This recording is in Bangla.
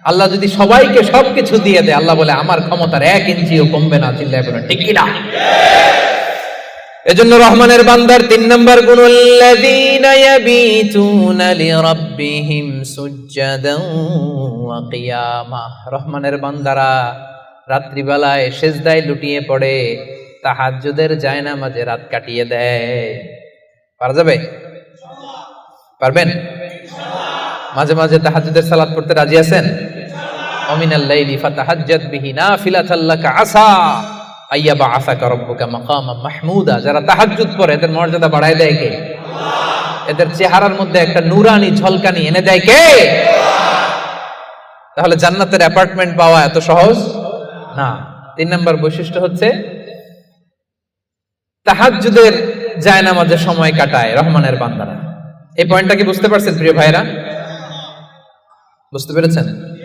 আল্লাহ যদি সবাইকে সবকিছু দিয়ে দেয়, আল্লাহ বলে আমার ক্ষমতার 1 ইঞ্চিও কমবে না। চিল্লায় বলেন ঠিক কি না? এজন্য রহমানের বান্দার 3 নাম্বার গুণ, আল্লাযীনা ইয়াবিতুনা লিরাব্বিহিম সুজদান ওয়া কিয়ামা। রহমানের বান্দারা রাত্রি বেলায় সিজদায় লুটিয়ে পড়ে, তাহাজ্জুদের জায়নামাজে রাত কাটিয়ে দেয়। পারা যাবে? পারবেন? মাঝে মাঝে তাহাজ্জুদের সালাত পড়তে রাজি আছেন? ওমিনাল লাইলি ফাতাহাজ্জাদ বিহি নাফিলাতাল লাকা আসা আইয়াবআসাকা রাব্বুকা মাকামান মাহমুদা। যারা তাহাজ্জুদ পড়ে এদের মর্যাদা বাড়ায় দেয় কে? আল্লাহ। এদের চেহারার মধ্যে একটা নূরানি ঝলকানি এনে দেয় কে? আল্লাহ। তাহলে জান্নাতের অ্যাপার্টমেন্ট পাওয়া এত সহজ না। 3 নাম্বার বৈশিষ্ট্য হচ্ছে তাহাজ্জুদের জায়নামাজে সময় কাটায় রহমানের বান্দারা। এই পয়েন্টটা কি বুঝতে পারছেন প্রিয় ভাইরা? বুঝতে পেরেছেন?